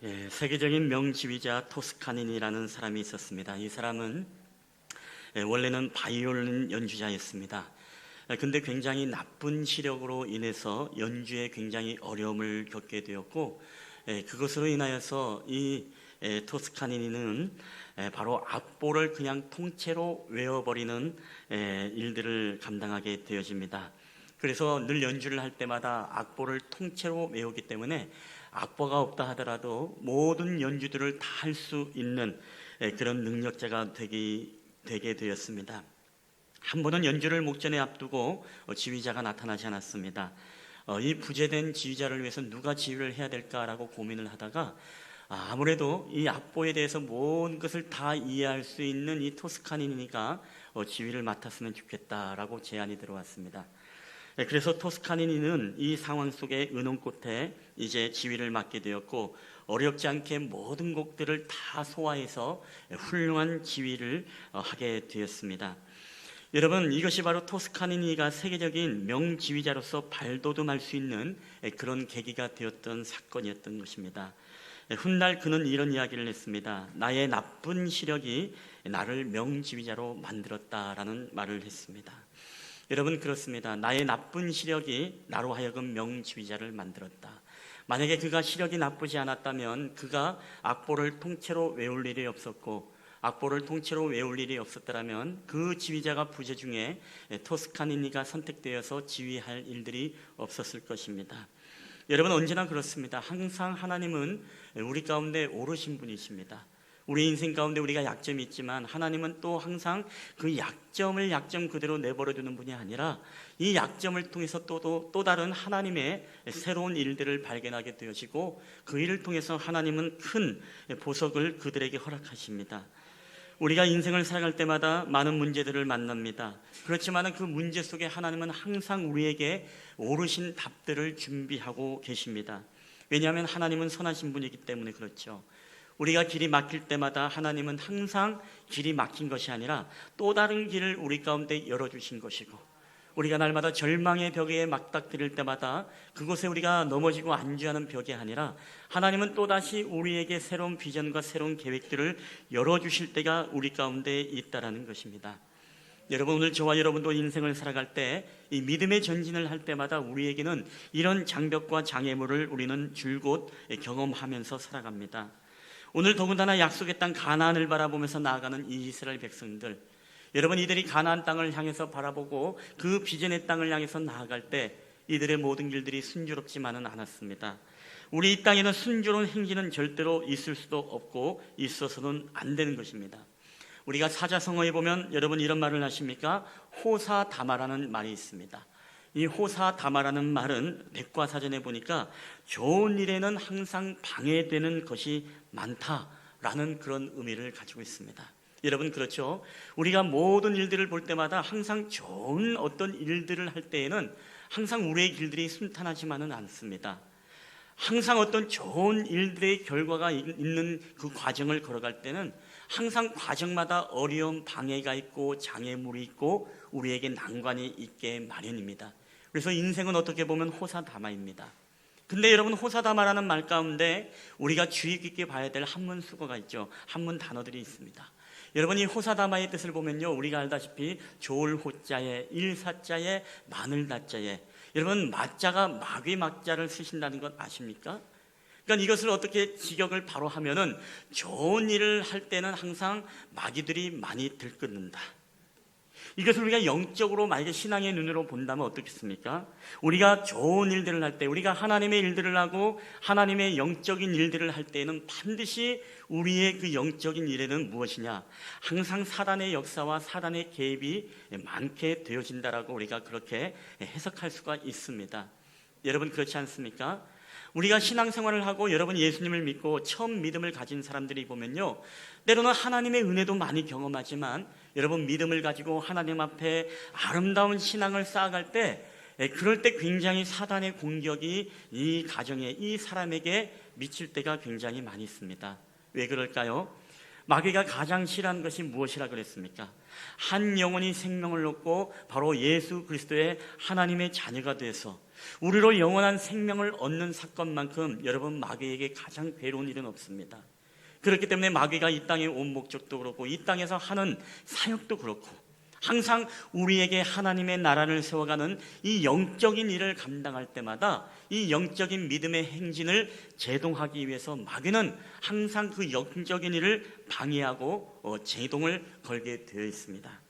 세계적인 명지휘자 토스카니니라는 사람이 있었습니다. 이 사람은 원래는 바이올린 연주자였습니다. 근데 굉장히 나쁜 시력으로 인해서 연주에 굉장히 어려움을 겪게 되었고, 그것으로 인하여서 이 토스카니니는 바로 악보를 그냥 통째로 외워버리는 일들을 감당하게 되어집니다. 그래서 늘 연주를 할 때마다 악보를 통째로 외우기 때문에 악보가 없다 하더라도 모든 연주들을 다 할 수 있는 그런 능력자가 되게 되었습니다. 한 번은 연주를 목전에 앞두고 지휘자가 나타나지 않았습니다. 이 부재된 지휘자를 위해서 누가 지휘를 해야 될까라고 고민을 하다가 아무래도 이 악보에 대해서 모든 것을 다 이해할 수 있는 이 토스카니니가 지휘를 맡았으면 좋겠다라고 제안이 들어왔습니다. 그래서 토스카니니는 이 상황 속에 은혼 끝에 이제 지휘를 맡게 되었고, 어렵지 않게 모든 곡들을 다 소화해서 훌륭한 지휘를 하게 되었습니다. 여러분, 이것이 바로 토스카니니가 세계적인 명지휘자로서 발돋움할 수 있는 그런 계기가 되었던 사건이었던 것입니다. 훗날 그는 이런 이야기를 했습니다. 나의 나쁜 시력이 나를 명지휘자로 만들었다라는 말을 했습니다. 여러분, 그렇습니다. 나의 나쁜 시력이 나로 하여금 명지휘자를 만들었다. 만약에 그가 시력이 나쁘지 않았다면 그가 악보를 통째로 외울 일이 없었고, 악보를 통째로 외울 일이 없었더라면 그 지휘자가 부재 중에 토스카니니가 선택되어서 지휘할 일들이 없었을 것입니다. 여러분, 언제나 그렇습니다. 항상 하나님은 우리 가운데 오르신 분이십니다. 우리 인생 가운데 우리가 약점이 있지만 하나님은 또 항상 그 약점을 약점 그대로 내버려 두는 분이 아니라 이 약점을 통해서 또 다른 하나님의 새로운 일들을 발견하게 되어지고, 그 일을 통해서 하나님은 큰 보석을 그들에게 허락하십니다. 우리가 인생을 살아갈 때마다 많은 문제들을 만납니다. 그렇지만 그 문제 속에 하나님은 항상 우리에게 옳으신 답들을 준비하고 계십니다. 왜냐하면 하나님은 선하신 분이기 때문에 그렇죠. 우리가 길이 막힐 때마다 하나님은 항상 길이 막힌 것이 아니라 또 다른 길을 우리 가운데 열어주신 것이고, 우리가 날마다 절망의 벽에 맞닥뜨릴 때마다 그곳에 우리가 넘어지고 안주하는 벽이 아니라 하나님은 또다시 우리에게 새로운 비전과 새로운 계획들을 열어주실 때가 우리 가운데 있다라는 것입니다. 여러분, 오늘 저와 여러분도 인생을 살아갈 때 이 믿음의 전진을 할 때마다 우리에게는 이런 장벽과 장애물을 우리는 줄곧 경험하면서 살아갑니다. 오늘 더군다나 약속의 땅 가나안을 바라보면서 나아가는 이 이스라엘 백성들, 여러분, 이들이 가나안 땅을 향해서 바라보고 그 비전의 땅을 향해서 나아갈 때 이들의 모든 길들이 순조롭지만은 않았습니다. 우리 이 땅에는 순조로운 행진은 절대로 있을 수도 없고 있어서는 안 되는 것입니다. 우리가 사자성어에 보면 여러분 이런 말을 하십니까? 호사다마라는 말이 있습니다. 이 호사다마라는 말은 백과사전에 보니까 좋은 일에는 항상 방해되는 것이 많다라는 그런 의미를 가지고 있습니다. 여러분, 그렇죠? 우리가 모든 일들을 볼 때마다 항상 좋은 어떤 일들을 할 때에는 항상 우리의 길들이 순탄하지만은 않습니다. 항상 어떤 좋은 일들의 결과가 있는 그 과정을 걸어갈 때는 항상 과정마다 어려움, 방해가 있고 장애물이 있고 우리에게 난관이 있게 마련입니다. 그래서 인생은 어떻게 보면 호사다마입니다. 근데 여러분, 호사다마라는 말 가운데 우리가 주의 깊게 봐야 될 한문 수거가 있죠. 한문 단어들이 있습니다. 여러분, 이 호사다마의 뜻을 보면요, 우리가 알다시피 좋을 호자에 일사자에 마늘다자에, 여러분, 마자가 마귀 막자를 쓰신다는 것 아십니까? 그러니까 이것을 어떻게 직역을 바로 하면은 좋은 일을 할 때는 항상 마귀들이 많이 들끓는다. 이것을 우리가 영적으로 만약에 신앙의 눈으로 본다면 어떻겠습니까? 우리가 좋은 일들을 할 때, 우리가 하나님의 일들을 하고 하나님의 영적인 일들을 할 때에는 반드시 우리의 그 영적인 일에는 무엇이냐? 항상 사단의 역사와 사단의 개입이 많게 되어진다라고 우리가 그렇게 해석할 수가 있습니다. 여러분, 그렇지 않습니까? 우리가 신앙생활을 하고 여러분 예수님을 믿고 처음 믿음을 가진 사람들이 보면요, 때로는 하나님의 은혜도 많이 경험하지만 여러분, 믿음을 가지고 하나님 앞에 아름다운 신앙을 쌓아갈 때 그럴 때 굉장히 사단의 공격이 이 가정에, 이 사람에게 미칠 때가 굉장히 많이 있습니다. 왜 그럴까요? 마귀가 가장 싫어하는 것이 무엇이라 그랬습니까? 한 영혼이 생명을 얻고 바로 예수 그리스도의 하나님의 자녀가 돼서 우리로 영원한 생명을 얻는 사건만큼 여러분 마귀에게 가장 괴로운 일은 없습니다. 그렇기 때문에 마귀가 이 땅에 온 목적도 그렇고 이 땅에서 하는 사역도 그렇고 항상 우리에게 하나님의 나라를 세워가는 이 영적인 일을 감당할 때마다 이 영적인 믿음의 행진을 제동하기 위해서 마귀는 항상 그 영적인 일을 방해하고 제동을 걸게 되어 있습니다.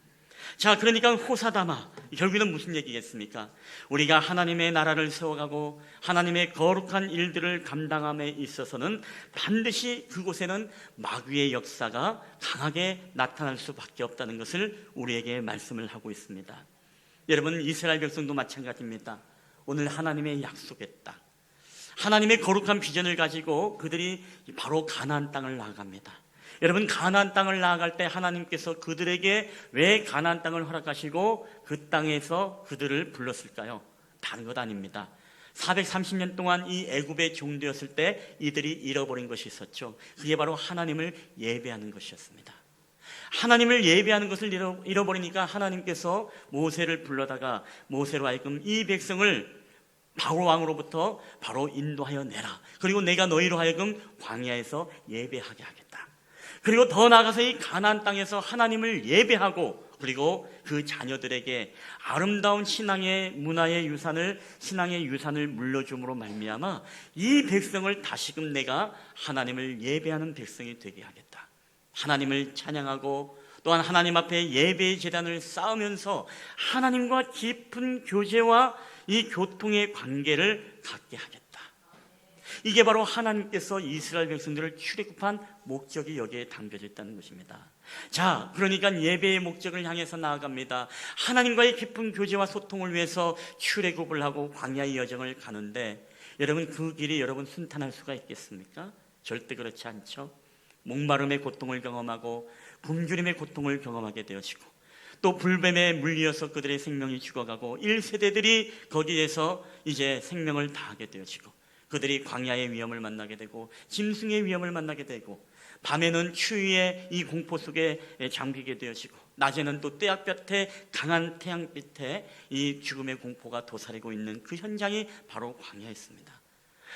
자, 그러니까 호사다마, 결국에는 무슨 얘기겠습니까? 우리가 하나님의 나라를 세워가고 하나님의 거룩한 일들을 감당함에 있어서는 반드시 그곳에는 마귀의 역사가 강하게 나타날 수밖에 없다는 것을 우리에게 말씀을 하고 있습니다. 여러분, 이스라엘 백성도 마찬가지입니다. 오늘 하나님의 약속의 땅, 하나님의 거룩한 비전을 가지고 그들이 바로 가나안 땅을 나아갑니다. 여러분, 가나안 땅을 나아갈 때 하나님께서 그들에게 왜 가나안 땅을 허락하시고 그 땅에서 그들을 불렀을까요? 다른 것 아닙니다. 430년 동안 이 애굽에 종되었을 때 이들이 잃어버린 것이 있었죠. 그게 바로 하나님을 예배하는 것이었습니다. 하나님을 예배하는 것을 잃어버리니까 하나님께서 모세를 불러다가 모세로 하여금 이 백성을 바로 왕으로부터 바로 인도하여 내라. 그리고 내가 너희로 하여금 광야에서 예배하게 하겠다. 그리고 더 나아가서 이 가나안 땅에서 하나님을 예배하고 그리고 그 자녀들에게 아름다운 신앙의 문화의 유산을 신앙의 유산을 물려줌으로 말미암아 이 백성을 다시금 내가 하나님을 예배하는 백성이 되게 하겠다. 하나님을 찬양하고 또한 하나님 앞에 예배의 제단을 쌓으면서 하나님과 깊은 교제와 이 교통의 관계를 갖게 하겠다. 이게 바로 하나님께서 이스라엘 백성들을 출애굽한 목적이 여기에 담겨져 있다는 것입니다. 자, 그러니까 예배의 목적을 향해서 나아갑니다. 하나님과의 깊은 교제와 소통을 위해서 출애굽을 하고 광야의 여정을 가는데 여러분, 그 길이 여러분 순탄할 수가 있겠습니까? 절대 그렇지 않죠. 목마름의 고통을 경험하고 굶주림의 고통을 경험하게 되어지고 또 불뱀에 물리어서 그들의 생명이 죽어가고 1세대들이 거기에서 이제 생명을 다하게 되어지고 그들이 광야의 위험을 만나게 되고 짐승의 위험을 만나게 되고 밤에는 추위의 이 공포 속에 잠기게 되어지고 낮에는 또 떼약볕에 강한 태양빛에 이 죽음의 공포가 도사리고 있는 그 현장이 바로 광야였습니다.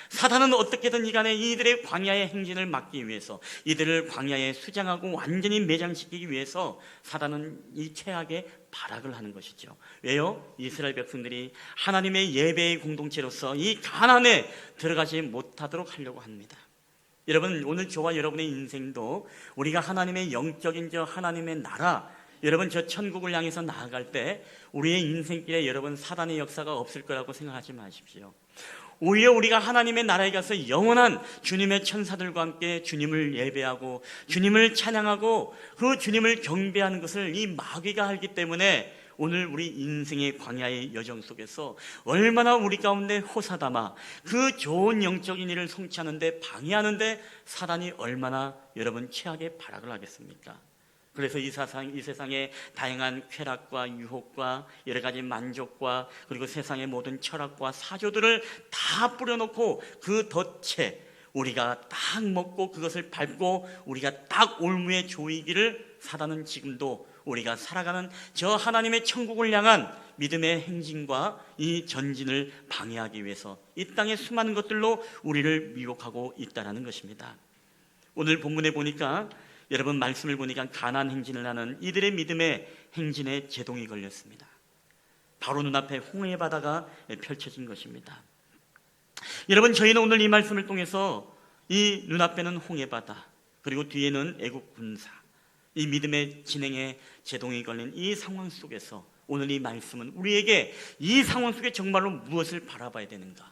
사단은 어떻게든 이간에 이들의 광야의 행진을 막기 위해서 이들을 광야에 수장하고 완전히 매장시키기 위해서 사단은 이 최악의 발악을 하는 것이죠. 왜요? 이스라엘 백성들이 하나님의 예배의 공동체로서 이 가나안에 들어가지 못하도록 하려고 합니다. 여러분, 오늘 저와 여러분의 인생도 우리가 하나님의 영적인 저 하나님의 나라, 여러분 저 천국을 향해서 나아갈 때 우리의 인생길에 여러분 사단의 역사가 없을 거라고 생각하지 마십시오. 오히려 우리가 하나님의 나라에 가서 영원한 주님의 천사들과 함께 주님을 예배하고 주님을 찬양하고 그 주님을 경배하는 것을 이 마귀가 알기 때문에 오늘 우리 인생의 광야의 여정 속에서 얼마나 우리 가운데 호사다마 그 좋은 영적인 일을 성취하는데 방해하는데 사단이 얼마나 여러분 최악의 발악을 하겠습니까? 그래서 이 세상의 다양한 쾌락과 유혹과 여러 가지 만족과 그리고 세상의 모든 철학과 사조들을 다 뿌려놓고 그 덫에 우리가 딱 먹고 그것을 밟고 우리가 딱 올무에 조이기를 사단은 지금도 우리가 살아가는 저 하나님의 천국을 향한 믿음의 행진과 이 전진을 방해하기 위해서 이 땅의 수많은 것들로 우리를 미혹하고 있다는 것입니다. 오늘 본문에 보니까 여러분 말씀을 보니까 가나안 행진을 하는 이들의 믿음의 행진에 제동이 걸렸습니다. 바로 눈앞에 홍해 바다가 펼쳐진 것입니다. 여러분, 저희는 오늘 이 말씀을 통해서 이 눈앞에는 홍해 바다 그리고 뒤에는 애국 군사 이 믿음의 진행에 제동이 걸린 이 상황 속에서 오늘 이 말씀은 우리에게 이 상황 속에 정말로 무엇을 바라봐야 되는가,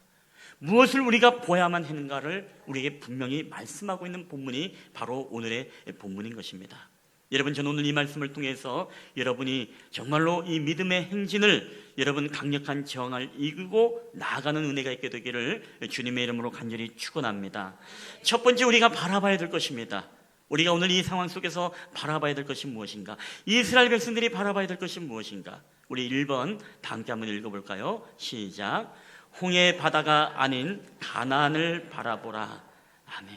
무엇을 우리가 보야만 하는가를 우리에게 분명히 말씀하고 있는 본문이 바로 오늘의 본문인 것입니다. 여러분, 저는 오늘 이 말씀을 통해서 여러분이 정말로 이 믿음의 행진을 여러분 강력한 저항을 이기고 나아가는 은혜가 있게 되기를 주님의 이름으로 간절히 축원합니다. 첫 번째 우리가 바라봐야 될 것입니다. 우리가 오늘 이 상황 속에서 바라봐야 될 것이 무엇인가? 이스라엘 백성들이 바라봐야 될 것이 무엇인가? 우리 1번 다 함께 한번 읽어볼까요? 시작. 홍해 바다가 아닌 가나안을 바라보라. 아멘.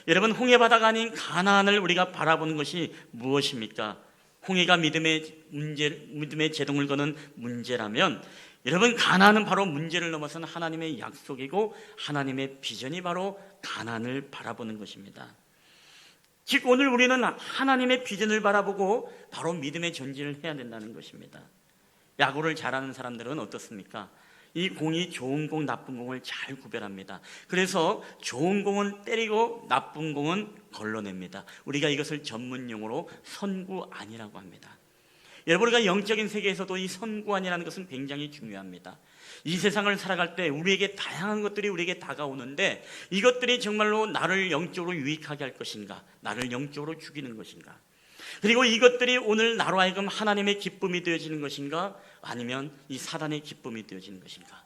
여러분, 홍해바다가 아닌 가나안을 우리가 바라보는 것이 무엇입니까? 홍해가 믿음의 제동을 거는 문제라면, 여러분, 가나안은 바로 문제를 넘어선 하나님의 약속이고 하나님의 비전이 바로 가나안을 바라보는 것입니다. 즉 오늘 우리는 하나님의 비전을 바라보고 바로 믿음의 전진을 해야 된다는 것입니다. 야구를 잘하는 사람들은 어떻습니까? 이 공이 좋은 공, 나쁜 공을 잘 구별합니다. 그래서 좋은 공은 때리고 나쁜 공은 걸러냅니다. 우리가 이것을 전문용어로 선구안이라고 합니다. 여러분, 우리가 영적인 세계에서도 이 선구안이라는 것은 굉장히 중요합니다. 이 세상을 살아갈 때 우리에게 다양한 것들이 우리에게 다가오는데, 이것들이 정말로 나를 영적으로 유익하게 할 것인가, 나를 영적으로 죽이는 것인가, 그리고 이것들이 오늘 나로 하여금 하나님의 기쁨이 되어지는 것인가, 아니면 이 사단의 기쁨이 되어지는 것인가.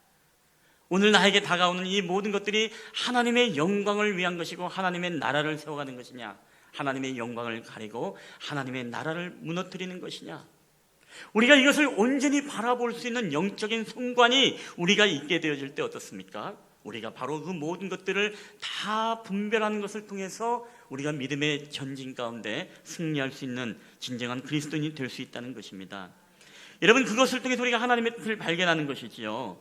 오늘 나에게 다가오는 이 모든 것들이 하나님의 영광을 위한 것이고 하나님의 나라를 세워가는 것이냐, 하나님의 영광을 가리고 하나님의 나라를 무너뜨리는 것이냐. 우리가 이것을 온전히 바라볼 수 있는 영적인 성관이 우리가 있게 되어질 때 어떻습니까? 우리가 바로 그 모든 것들을 다 분별하는 것을 통해서 우리가 믿음의 전진 가운데 승리할 수 있는 진정한 그리스도인이 될 수 있다는 것입니다. 여러분, 그것을 통해서 우리가 하나님의 뜻을 발견하는 것이지요.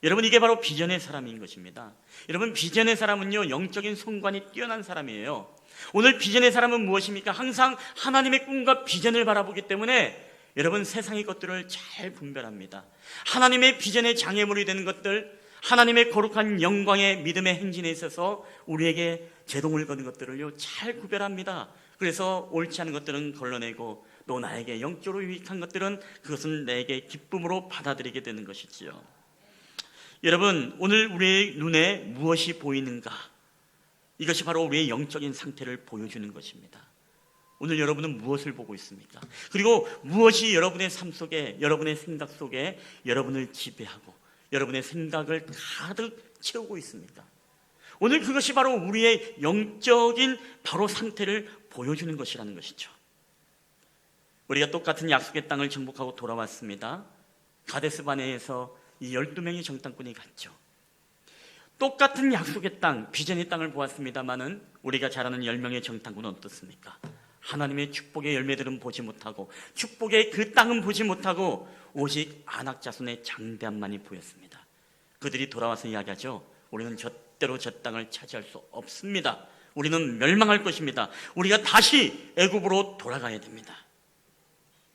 여러분, 이게 바로 비전의 사람인 것입니다. 여러분, 비전의 사람은요, 영적인 성관이 뛰어난 사람이에요. 오늘 비전의 사람은 무엇입니까? 항상 하나님의 꿈과 비전을 바라보기 때문에 여러분, 세상의 것들을 잘 분별합니다. 하나님의 비전의 장애물이 되는 것들, 하나님의 거룩한 영광의 믿음의 행진에 있어서 우리에게 제동을 거는 것들을요 잘 구별합니다. 그래서 옳지 않은 것들은 걸러내고, 또 나에게 영적으로 유익한 것들은 그것은 내게 기쁨으로 받아들이게 되는 것이지요. 여러분, 오늘 우리의 눈에 무엇이 보이는가, 이것이 바로 우리의 영적인 상태를 보여주는 것입니다. 오늘 여러분은 무엇을 보고 있습니까? 그리고 무엇이 여러분의 삶 속에, 여러분의 생각 속에 여러분을 지배하고 여러분의 생각을 가득 채우고 있습니까? 오늘 그것이 바로 우리의 영적인 바로 상태를 보여주는 것이라는 것이죠. 우리가 똑같은 약속의 땅을 정복하고 돌아왔습니다. 가데스 바네에서 이 12명의 정탐꾼이 갔죠. 똑같은 약속의 땅, 비전의 땅을 보았습니다마는 우리가 잘 아는 10명의 정탐꾼은 어떻습니까? 하나님의 축복의 열매들은 보지 못하고, 축복의 그 땅은 보지 못하고, 오직 안악 자손의 장대함만이 보였습니다. 그들이 돌아와서 이야기하죠. 우리는 절대로 저 땅을 차지할 수 없습니다. 우리는 멸망할 것입니다. 우리가 다시 애굽으로 돌아가야 됩니다.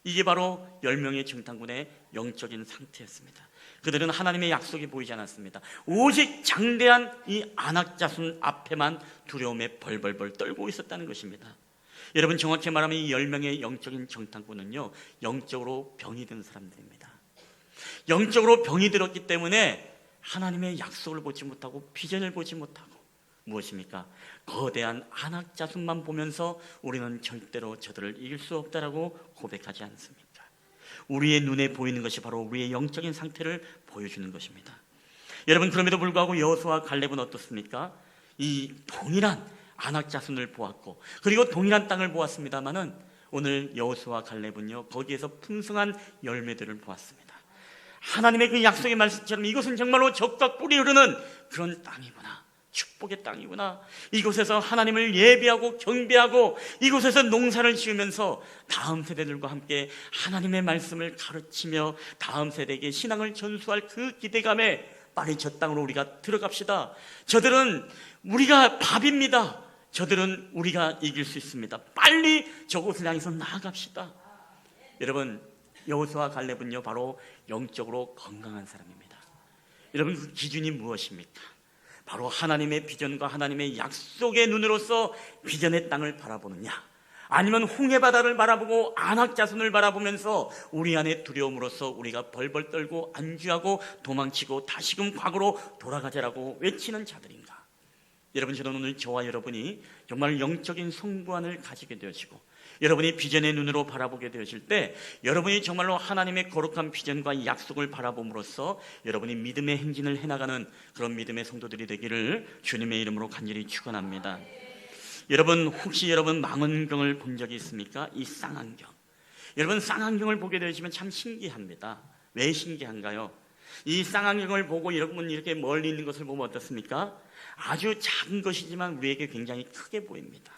이게 바로 10명의 정탐꾼의 영적인 상태였습니다. 그들은 하나님의 약속이 보이지 않았습니다. 오직 장대한 이 안악 자손 앞에만 두려움에 벌벌벌 떨고 있었다는 것입니다. 여러분, 정확히 말하면 이 10명의 영적인 정탐꾼은요, 영적으로 병이 든 사람들입니다. 영적으로 병이 들었기 때문에 하나님의 약속을 보지 못하고 비전을 보지 못하고, 무엇입니까? 거대한 안악 자손만 보면서 우리는 절대로 저들을 이길 수 없다라고 고백하지 않습니까? 우리의 눈에 보이는 것이 바로 우리의 영적인 상태를 보여주는 것입니다. 여러분, 그럼에도 불구하고 여호수아와 갈렙은 어떻습니까? 이 동일한 안악 자손을 보았고, 그리고 동일한 땅을 보았습니다마는 오늘 여호수아와 갈렙은요 거기에서 풍성한 열매들을 보았습니다. 하나님의 그 약속의 말씀처럼 이것은 정말로 젖과 꿀이 흐르는 그런 땅이구나, 축복의 땅이구나. 이곳에서 하나님을 예배하고 경배하고 이곳에서 농사를 지으면서 다음 세대들과 함께 하나님의 말씀을 가르치며 다음 세대에게 신앙을 전수할 그 기대감에 빨리 저 땅으로 우리가 들어갑시다. 저들은 우리가 밥입니다. 저들은 우리가 이길 수 있습니다. 빨리 저곳을 향해서 나아갑시다. 여러분, 여호수아와 갈렙은요 바로 영적으로 건강한 사람입니다. 여러분, 그 기준이 무엇입니까? 바로 하나님의 비전과 하나님의 약속의 눈으로서 비전의 땅을 바라보느냐, 아니면 홍해바다를 바라보고 안악 자손을 바라보면서 우리 안에 두려움으로써 우리가 벌벌 떨고 안주하고 도망치고 다시금 과거로 돌아가자라고 외치는 자들인가? 여러분, 저는 오늘 저와 여러분이 정말 영적인 성부안을 가지게 되어지고 여러분이 비전의 눈으로 바라보게 되어질 때 여러분이 정말로 하나님의 거룩한 비전과 약속을 바라봄으로써 여러분이 믿음의 행진을 해나가는 그런 믿음의 성도들이 되기를 주님의 이름으로 간절히 축원합니다. 여러분, 혹시 여러분 망원경을 본 적이 있습니까? 이 쌍안경. 여러분, 쌍안경을 보게 되시면 참 신기합니다. 왜 신기한가요? 이 쌍안경을 보고 여러분 이렇게 멀리 있는 것을 보면 어떻습니까? 아주 작은 것이지만 우리에게 굉장히 크게 보입니다.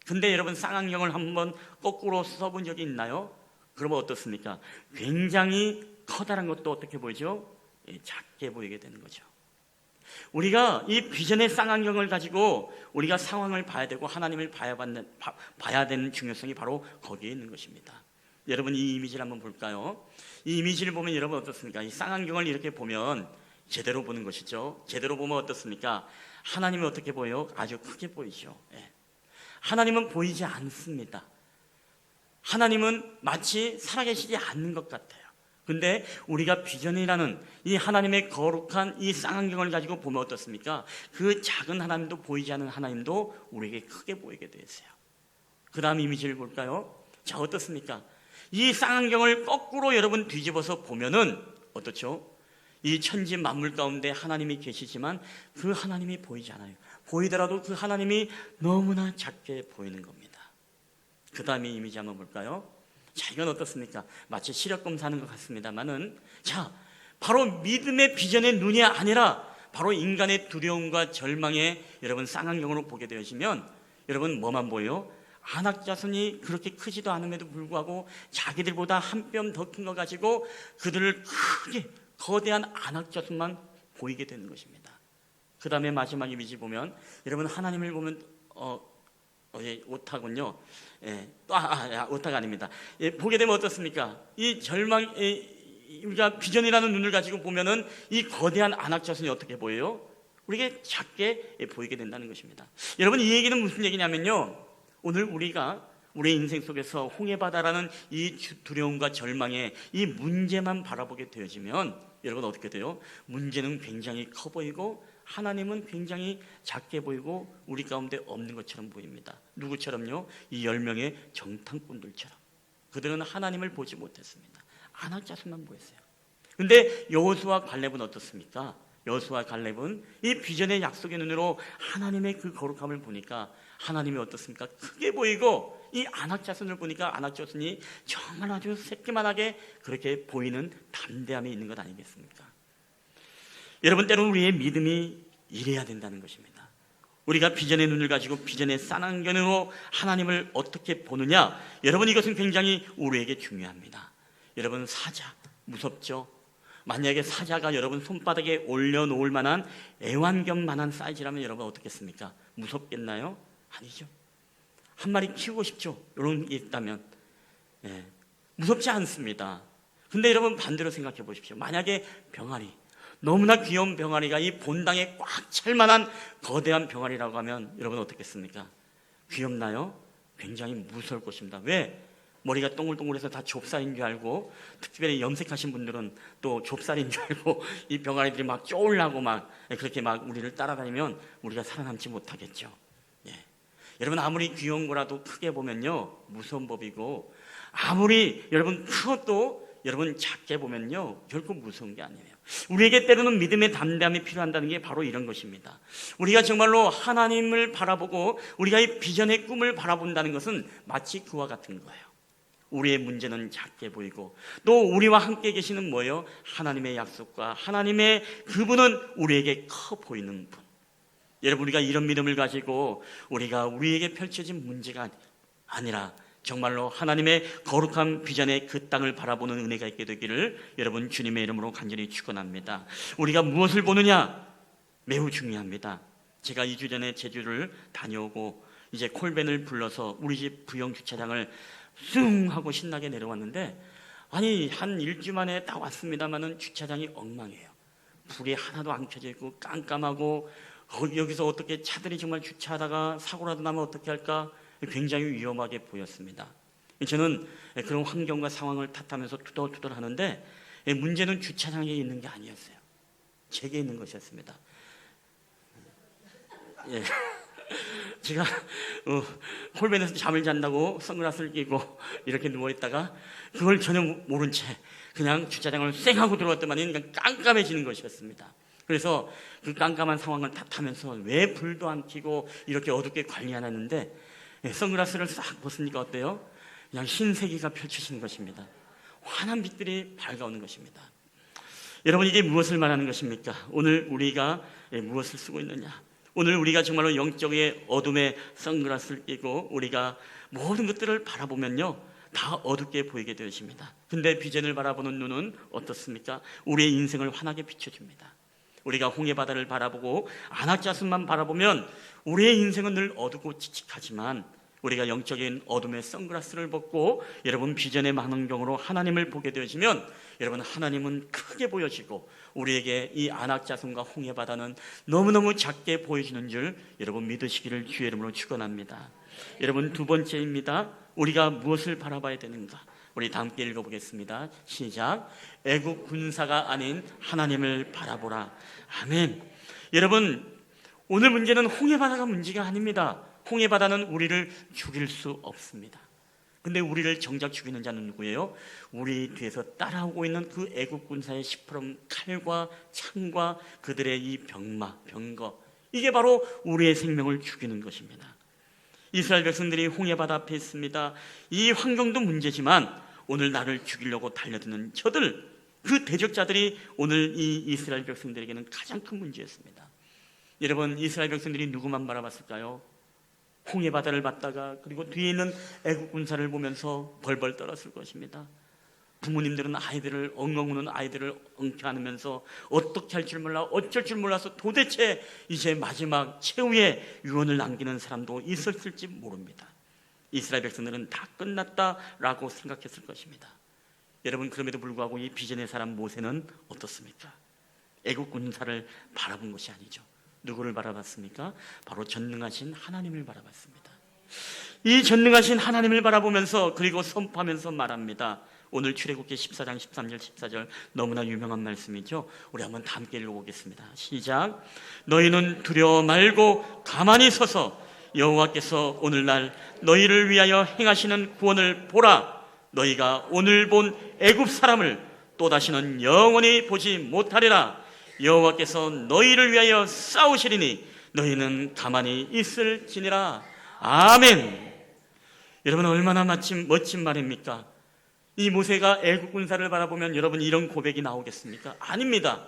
근데 여러분 쌍안경을 한번 거꾸로 써본 적이 있나요? 그러면 어떻습니까? 굉장히 커다란 것도 어떻게 보이죠? 작게 보이게 되는 거죠. 우리가 이 비전의 쌍안경을 가지고 우리가 상황을 봐야 되고 하나님을 봐야 되는 중요성이 바로 거기에 있는 것입니다. 여러분 이 이미지를 한번 볼까요? 이 이미지를 보면 여러분 어떻습니까? 이 쌍안경을 이렇게 보면 제대로 보는 것이죠. 제대로 보면 어떻습니까? 하나님이 어떻게 보여요? 아주 크게 보이죠. 하나님은 보이지 않습니다. 하나님은 마치 살아계시지 않는 것 같아요. 근데 우리가 비전이라는 이 하나님의 거룩한 이 쌍안경을 가지고 보면 어떻습니까? 그 작은 하나님도 보이지 않는 하나님도 우리에게 크게 보이게 되어 있어요. 그 다음 이미지를 볼까요? 자, 어떻습니까? 이 쌍안경을 거꾸로 여러분 뒤집어서 보면은 어떻죠? 이 천지 만물 가운데 하나님이 계시지만 그 하나님이 보이지 않아요. 보이더라도 그 하나님이 너무나 작게 보이는 겁니다. 그 다음에 이미지 한번 볼까요? 자, 이건 어떻습니까? 마치 시력 검사하는 것 같습니다만은, 자, 바로 믿음의 비전의 눈이 아니라 바로 인간의 두려움과 절망에 여러분 쌍안경으로 보게 되시면 여러분 뭐만 보여요? 안악자손이 그렇게 크지도 않음에도 불구하고 자기들보다 한 뼘 더 큰 거 가지고 그들을 크게 거대한 안악자손만 보이게 되는 것입니다. 그 다음에 마지막 이미지 보면 여러분 하나님을 보면 오타군요. 오타가 아닙니다. 보게 되면 어떻습니까? 이 절망, 우리가 비전이라는 눈을 가지고 보면은 이 거대한 안악자손이 어떻게 보여요? 우리에게 작게 보이게 된다는 것입니다. 여러분 이 얘기는 무슨 얘기냐면요. 오늘 우리가 우리 인생 속에서 홍해바다라는 이 두려움과 절망의 이 문제만 바라보게 되어지면 여러분 어떻게 돼요? 문제는 굉장히 커 보이고 하나님은 굉장히 작게 보이고 우리 가운데 없는 것처럼 보입니다. 누구처럼요? 이 10명의 정탐꾼들처럼. 그들은 하나님을 보지 못했습니다. 안악자손만 보였어요. 근데 여호수아 갈렙은 어떻습니까? 여호수아 갈렙은 이 비전의 약속의 눈으로 하나님의 그 거룩함을 보니까 하나님이 어떻습니까? 크게 보이고 이 안악자손을 보니까 안악자손이 정말 아주 새끼만하게 그렇게 보이는 담대함이 있는 것 아니겠습니까? 여러분 때로는 우리의 믿음이 이래야 된다는 것입니다. 우리가 비전의 눈을 가지고 비전의 쌍안경으로 하나님을 어떻게 보느냐, 여러분 이것은 굉장히 우리에게 중요합니다. 여러분 사자 무섭죠? 만약에 사자가 여러분 손바닥에 올려놓을 만한 애완견만한 사이즈라면 여러분 어떻겠습니까? 무섭겠나요? 아니죠. 한 마리 키우고 싶죠? 이런 게 있다면 무섭지 않습니다. 근데 여러분 반대로 생각해 보십시오. 만약에 병아리, 너무나 귀여운 병아리가 이 본당에 꽉 찰 만한 거대한 병아리라고 하면 여러분 어떻겠습니까? 귀엽나요? 굉장히 무서울 것입니다. 왜? 머리가 동글동글해서 다 좁쌀인 줄 알고, 특별히 염색하신 분들은 또 좁쌀인 줄 알고 이 병아리들이 막 쪼으려고 막 그렇게 막 우리를 따라다니면 우리가 살아남지 못하겠죠. 여러분 아무리 귀여운 거라도 크게 보면요 무서운 법이고, 아무리 여러분 크것도 여러분 작게 보면요 결코 무서운 게 아니에요. 우리에게 때로는 믿음의 담대함이 필요한다는 게 바로 이런 것입니다. 우리가 정말로 하나님을 바라보고 우리가 이 비전의 꿈을 바라본다는 것은 마치 그와 같은 거예요. 우리의 문제는 작게 보이고 또 우리와 함께 계시는 뭐예요? 하나님의 약속과 하나님의 그분은 우리에게 커 보이는 분. 여러분 우리가 이런 믿음을 가지고 우리가 우리에게 펼쳐진 문제가 아니라 정말로 하나님의 거룩한 비전의 그 땅을 바라보는 은혜가 있게 되기를 여러분 주님의 이름으로 간절히 축원합니다. 우리가 무엇을 보느냐 매우 중요합니다. 제가 2주 전에 제주를 다녀오고 이제 콜밴을 불러서 우리 집 부영 주차장을 숭 하고 신나게 내려왔는데, 아니 한 일주 만에 딱 왔습니다마는 주차장이 엉망이에요. 불이 하나도 안 켜져 있고 깜깜하고 여기서 어떻게 차들이 정말 주차하다가 사고라도 나면 어떻게 할까 굉장히 위험하게 보였습니다. 저는 그런 환경과 상황을 탓하면서 투덜투덜 하는데 문제는 주차장에 있는 게 아니었어요. 제게 있는 것이었습니다. 제가 홀벤에서 잠을 잔다고 선글라스를 끼고 이렇게 누워있다가 그걸 전혀 모른 채 그냥 주차장을 쌩 하고 들어왔더니 그냥 깜깜해지는 것이었습니다. 그래서 그 깜깜한 상황을 탓하면서 왜 불도 안 켜고 이렇게 어둡게 관리 안 했는데 선글라스를 싹 벗으니까 어때요? 그냥 흰세기가 펼쳐지는 것입니다. 환한 빛들이 밝아오는 것입니다. 여러분 이게 무엇을 말하는 것입니까? 오늘 우리가 무엇을 쓰고 있느냐? 오늘 우리가 정말로 영적의 어둠의 선글라스를 끼고 우리가 모든 것들을 바라보면요, 다 어둡게 보이게 되십니다. 근데 비전을 바라보는 눈은 어떻습니까? 우리의 인생을 환하게 비춰줍니다. 우리가 홍해바다를 바라보고 안악자순만 바라보면 우리의 인생은 늘 어둡고 칙칙하지만 우리가 영적인 어둠의 선글라스를 벗고 여러분 비전의 망원경으로 하나님을 보게 되시면 여러분 하나님은 크게 보여지고 우리에게 이 안악자순과 홍해바다는 너무너무 작게 보여지는 줄 여러분 믿으시기를 주의 이름으로 축원합니다. 여러분 두 번째입니다. 우리가 무엇을 바라봐야 되는가? 우리 다 함께 읽어보겠습니다. 시작. 애국 군사가 아닌 하나님을 바라보라. 아멘. 여러분 오늘 문제는 홍해바다가 문제가 아닙니다. 홍해바다는 우리를 죽일 수 없습니다. 근데 우리를 정작 죽이는 자는 누구예요? 우리 뒤에서 따라오고 있는 그 애국 군사의 시퍼런 칼과 창과 그들의 이 병거, 이게 바로 우리의 생명을 죽이는 것입니다. 이스라엘 백성들이 홍해바다 앞에 있습니다. 이 환경도 문제지만 오늘 나를 죽이려고 달려드는 저들, 그 대적자들이 오늘 이 이스라엘 백성들에게는 가장 큰 문제였습니다. 여러분 이스라엘 백성들이 누구만 바라봤을까요? 홍해바다를 봤다가 그리고 뒤에 있는 애국 군사를 보면서 벌벌 떨었을 것입니다. 부모님들은 아이들을 엉엉 우는 아이들을 엉켜 안으면서 어떻게 할 줄 몰라 어쩔 줄 몰라서 도대체 이제 마지막 최후의 유언을 남기는 사람도 있었을지 모릅니다. 이스라엘 백성들은 다 끝났다라고 생각했을 것입니다. 여러분 그럼에도 불구하고 이 비전의 사람 모세는 어떻습니까? 애국 군사를 바라본 것이 아니죠. 누구를 바라봤습니까? 바로 전능하신 하나님을 바라봤습니다. 이 전능하신 하나님을 바라보면서 그리고 선포하면서 말합니다. 오늘 출애굽기 14장 13절 14절 너무나 유명한 말씀이죠. 우리 한번 다 함께 읽어보겠습니다. 시작. 너희는 두려워 말고 가만히 서서 여호와께서 오늘날 너희를 위하여 행하시는 구원을 보라. 너희가 오늘 본 애굽 사람을 또다시는 영원히 보지 못하리라. 여호와께서 너희를 위하여 싸우시리니 너희는 가만히 있을지니라. 아멘. 여러분 얼마나 멋진 말입니까? 이 모세가 애국 군사를 바라보면 여러분 이런 고백이 나오겠습니까? 아닙니다.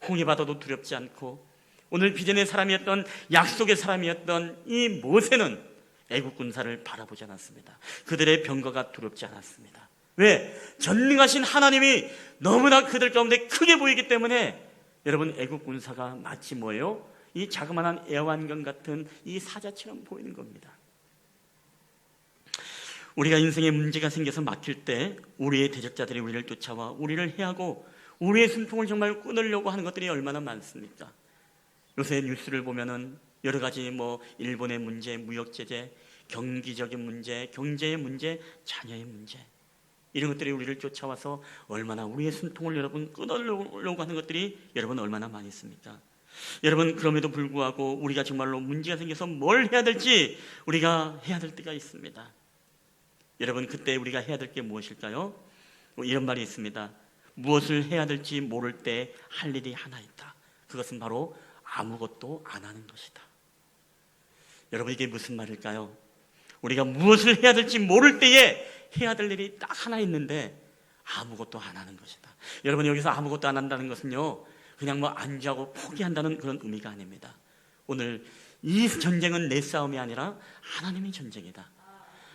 홍해바다도 두렵지 않고 오늘 비전의 사람이었던 약속의 사람이었던 이 모세는 애국 군사를 바라보지 않았습니다. 그들의 병거가 두렵지 않았습니다. 왜? 전능하신 하나님이 너무나 그들 가운데 크게 보이기 때문에 여러분 애국 군사가 마치 뭐예요? 이 자그마한 애완견 같은 이 사자처럼 보이는 겁니다. 우리가 인생에 문제가 생겨서 막힐 때 우리의 대적자들이 우리를 쫓아와 우리를 해하고 우리의 숨통을 정말 끊으려고 하는 것들이 얼마나 많습니까? 요새 뉴스를 보면은 여러 가지 일본의 문제, 무역 제재, 경기적인 문제, 경제의 문제, 자녀의 문제, 이런 것들이 우리를 쫓아와서 얼마나 우리의 숨통을 여러분 끊으려고 하는 것들이 여러분 얼마나 많이 있습니까? 여러분 그럼에도 불구하고 우리가 정말로 문제가 생겨서 뭘 해야 될지 우리가 해야 될 때가 있습니다. 여러분 그때 우리가 해야 될 게 무엇일까요? 이런 말이 있습니다. 무엇을 해야 될지 모를 때 할 일이 하나 있다. 그것은 바로 아무것도 안 하는 것이다. 여러분 이게 무슨 말일까요? 우리가 무엇을 해야 될지 모를 때에 해야 될 일이 딱 하나 있는데 아무것도 안 하는 것이다. 여러분 여기서 아무것도 안 한다는 것은요 그냥 안주하고 포기한다는 그런 의미가 아닙니다. 오늘 이 전쟁은 내 싸움이 아니라 하나님의 전쟁이다.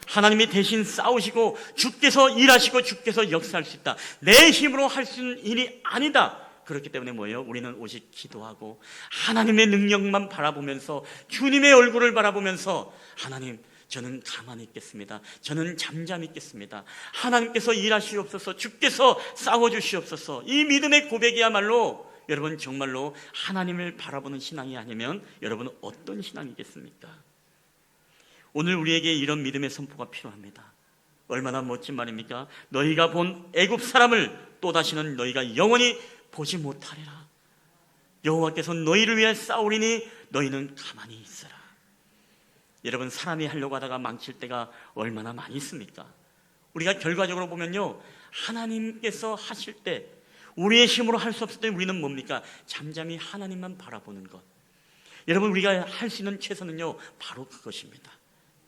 하나님이 대신 싸우시고 주께서 일하시고 주께서 역사할 수 있다. 내 힘으로 할 수 있는 일이 아니다. 그렇기 때문에 뭐예요? 우리는 오직 기도하고 하나님의 능력만 바라보면서 주님의 얼굴을 바라보면서 하나님 저는 가만히 있겠습니다. 저는 잠잠히 있겠습니다. 하나님께서 일하시옵소서. 주께서 싸워주시옵소서. 이 믿음의 고백이야말로 여러분 정말로 하나님을 바라보는 신앙이 아니면 여러분은 어떤 신앙이겠습니까? 오늘 우리에게 이런 믿음의 선포가 필요합니다. 얼마나 멋진 말입니까? 너희가 본 애굽 사람을 또다시는 너희가 영원히 보지 못하리라. 여호와께서 너희를 위해 싸우리니 너희는 가만히 있으라. 여러분 사람이 하려고 하다가 망칠 때가 얼마나 많이 있습니까? 우리가 결과적으로 보면요 하나님께서 하실 때 우리의 힘으로 할 수 없을 때 우리는 뭡니까? 잠잠히 하나님만 바라보는 것. 여러분 우리가 할 수 있는 최선은요 바로 그것입니다.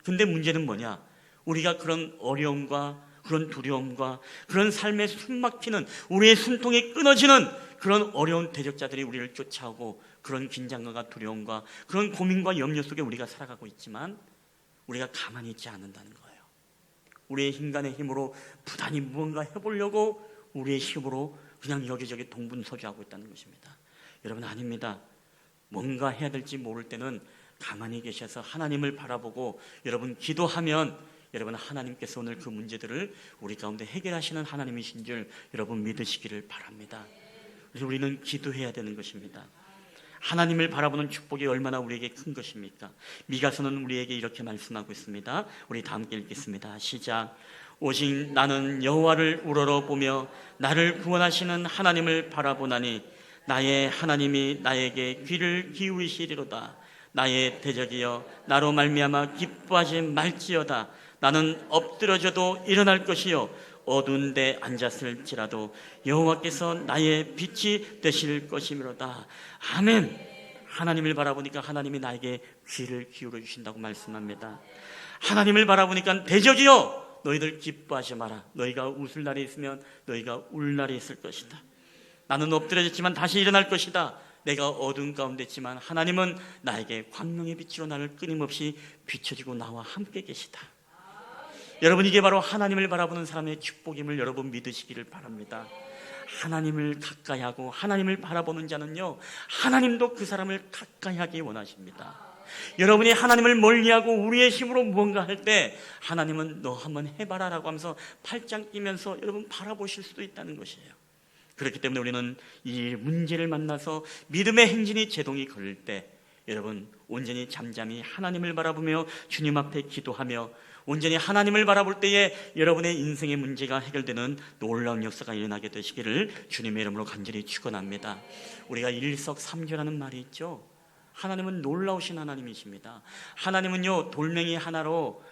근데 문제는 뭐냐? 우리가 그런 어려움과 그런 두려움과 그런 삶의 숨막히는 우리의 숨통이 끊어지는 그런 어려운 대적자들이 우리를 쫓아오고 그런 긴장감과 두려움과 그런 고민과 염려 속에 우리가 살아가고 있지만 우리가 가만히 있지 않는다는 거예요. 우리의 인간의 힘으로 부단히 무언가 해보려고 우리의 힘으로 그냥 여기저기 동분서주하고 있다는 것입니다. 여러분, 아닙니다. 뭔가 해야 될지 모를 때는 가만히 계셔서 하나님을 바라보고 여러분 기도하면 여러분 하나님께서 오늘 그 문제들을 우리 가운데 해결하시는 하나님이신 줄 여러분 믿으시기를 바랍니다. 그래서 우리는 기도해야 되는 것입니다. 하나님을 바라보는 축복이 얼마나 우리에게 큰 것입니까? 미가서는 우리에게 이렇게 말씀하고 있습니다. 우리 다 함께 읽겠습니다. 시작. 오직 나는 여호와를 우러러보며 나를 구원하시는 하나님을 바라보나니 나의 하나님이 나에게 귀를 기울이시리로다. 나의 대적이여 나로 말미암아 기뻐하지 말지어다. 나는 엎드러져도 일어날 것이요 어두운 데 앉았을지라도 여호와께서 나의 빛이 되실 것이미로다. 아멘. 하나님을 바라보니까 하나님이 나에게 귀를 기울여 주신다고 말씀합니다. 하나님을 바라보니까 대적이여 너희들 기뻐하지 마라. 너희가 웃을 날이 있으면 너희가 울 날이 있을 것이다. 나는 엎드려졌지만 다시 일어날 것이다. 내가 어두운 가운데 있지만 하나님은 나에게 광명의 빛으로 나를 끊임없이 비춰주고 나와 함께 계시다. 여러분, 이게 바로 하나님을 바라보는 사람의 축복임을 여러분 믿으시기를 바랍니다. 하나님을 가까이 하고 하나님을 바라보는 자는요, 하나님도 그 사람을 가까이 하기 원하십니다. 여러분이 하나님을 멀리하고 우리의 힘으로 무언가 할 때 하나님은 너 한번 해봐라 라고 하면서 팔짱 끼면서 여러분 바라보실 수도 있다는 것이에요. 그렇기 때문에 우리는 이 문제를 만나서 믿음의 행진이 제동이 걸릴 때 여러분 온전히 잠잠히 하나님을 바라보며 주님 앞에 기도하며 온전히 하나님을 바라볼 때에 여러분의 인생의 문제가 해결되는 놀라운 역사가 일어나게 되시기를 주님의 이름으로 간절히 축원합니다. 우리가 일석삼조라는 말이 있죠. 하나님은 놀라우신 하나님이십니다. 하나님은요, 돌멩이 하나로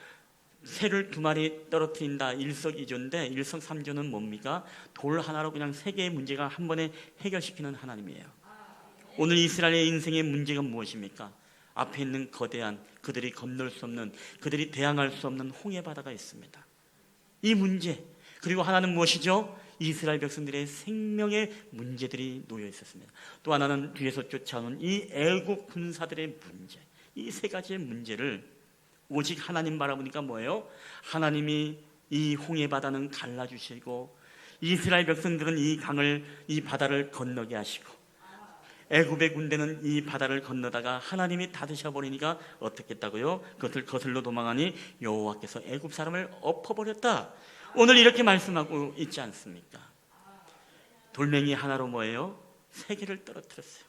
새를 2마리 떨어뜨린다. 일석이조인데 일석삼조는 뭡니까? 돌 하나로 그냥 3개의 문제가 한 번에 해결시키는 하나님이에요. 오늘 이스라엘의 인생의 문제가 무엇입니까? 앞에 있는 거대한, 그들이 건널 수 없는, 그들이 대항할 수 없는 홍해 바다가 있습니다. 이 문제, 그리고 하나는 무엇이죠? 이스라엘 백성들의 생명의 문제들이 놓여 있었습니다. 또 하나는 뒤에서 쫓아오는 이 애국 군사들의 문제, 이 3가지의 문제를 오직 하나님 바라보니까 뭐예요? 하나님이 이 홍해 바다는 갈라주시고 이스라엘 백성들은 이 강을, 이 바다를 건너게 하시고 애굽의 군대는 이 바다를 건너다가 하나님이 닫으셔버리니까 어떻게 했다고요? 그것을 거슬러 도망하니 여호와께서 애굽 사람을 엎어버렸다. 오늘 이렇게 말씀하고 있지 않습니까? 돌멩이 하나로 뭐예요? 3개를 떨어뜨렸어요.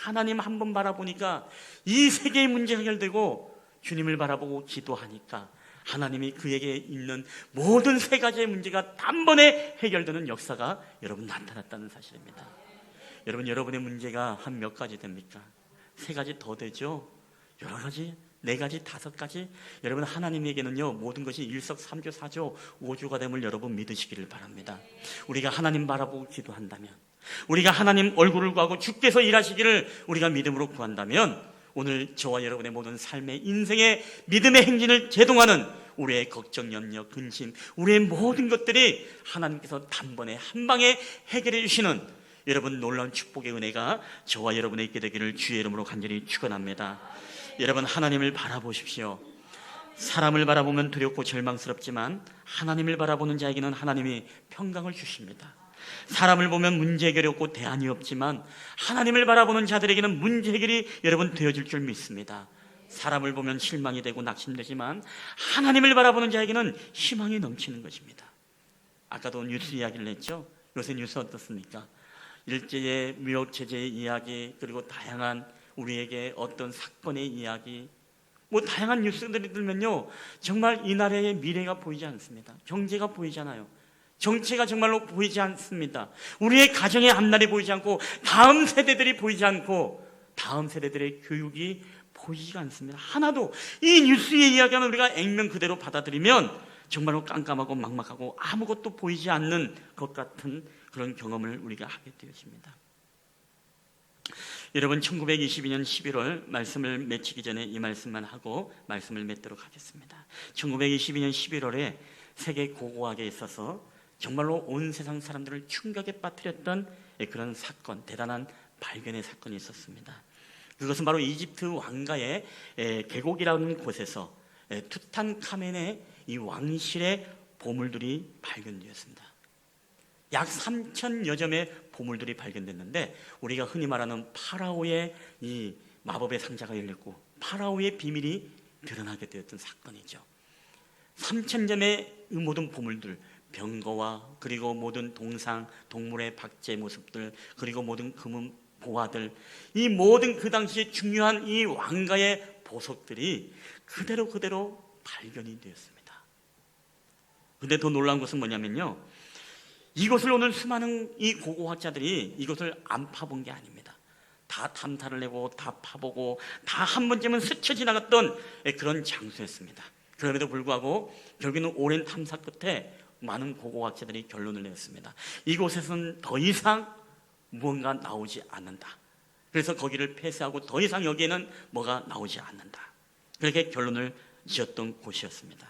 하나님 한 번 바라보니까 이 3개의 문제 해결되고 주님을 바라보고 기도하니까 하나님이 그에게 있는 모든 3가지의 문제가 단번에 해결되는 역사가 여러분 나타났다는 사실입니다. 여러분, 여러분의 문제가 한 몇 가지 됩니까? 3가지 더 되죠? 여러 가지? 4가지, 5가지? 여러분, 하나님에게는요, 모든 것이 일석삼조, 사조, 오조가 됨을 여러분 믿으시기를 바랍니다. 우리가 하나님 바라보고 기도한다면, 우리가 하나님 얼굴을 구하고 주께서 일하시기를 우리가 믿음으로 구한다면 오늘 저와 여러분의 모든 삶의 인생의 믿음의 행진을 제동하는 우리의 걱정, 염려, 근심, 우리의 모든 것들이 하나님께서 단번에 한 방에 해결해 주시는 여러분 놀라운 축복의 은혜가 저와 여러분에 있게 되기를 주의 이름으로 간절히 축원합니다. 여러분, 하나님을 바라보십시오. 사람을 바라보면 두렵고 절망스럽지만 하나님을 바라보는 자에게는 하나님이 평강을 주십니다. 사람을 보면 문제 해결이 없고 대안이 없지만 하나님을 바라보는 자들에게는 문제 해결이 여러분 되어줄 줄 믿습니다. 사람을 보면 실망이 되고 낙심되지만 하나님을 바라보는 자에게는 희망이 넘치는 것입니다. 아까도 뉴스 이야기를 했죠. 요새 뉴스 어떻습니까? 일제의 무역 제재의 이야기, 그리고 다양한 우리에게 어떤 사건의 이야기, 다양한 뉴스들이 들면요, 정말 이 나라의 미래가 보이지 않습니다. 경제가 보이잖아요. 정체가 정말로 보이지 않습니다. 우리의 가정의 앞날이 보이지 않고 다음 세대들이 보이지 않고 다음 세대들의 교육이 보이지가 않습니다. 하나도 이 뉴스의 이야기는 우리가 액면 그대로 받아들이면 정말로 깜깜하고 막막하고 아무것도 보이지 않는 것 같은 그런 경험을 우리가 하게 되어집니다. 여러분, 1922년 11월 말씀을 맺히기 전에 이 말씀만 하고 말씀을 맺도록 하겠습니다. 1922년 11월에 세계 고고학에 있어서 정말로 온 세상 사람들을 충격에 빠뜨렸던 그런 사건, 대단한 발견의 사건이 있었습니다. 그것은 바로 이집트 왕가의 계곡이라는 곳에서 투탕카멘의 이 왕실의 보물들이 발견되었습니다. 약 3,000여 점의 보물들이 발견됐는데, 우리가 흔히 말하는 파라오의 이 마법의 상자가 열렸고 파라오의 비밀이 드러나게 되었던 사건이죠. 3,000점의 이 모든 보물들, 병거와 그리고 모든 동상, 동물의 박제 모습들, 그리고 모든 금은 보화들, 이 모든 그 당시에 중요한 이 왕가의 보석들이 그대로 발견이 되었습니다. 근데 더 놀라운 것은 뭐냐면요, 이것을 오늘 수많은 이 고고학자들이 이것을 안 파본 게 아닙니다. 다 탐사를 내고 다 파보고 다 한 번쯤은 스쳐 지나갔던 그런 장소였습니다. 그럼에도 불구하고 결국에는 오랜 탐사 끝에 많은 고고학자들이 결론을 내었습니다. 이곳에서는 더 이상 무언가 나오지 않는다. 그래서 거기를 폐쇄하고 더 이상 여기에는 뭐가 나오지 않는다. 그렇게 결론을 지었던 곳이었습니다.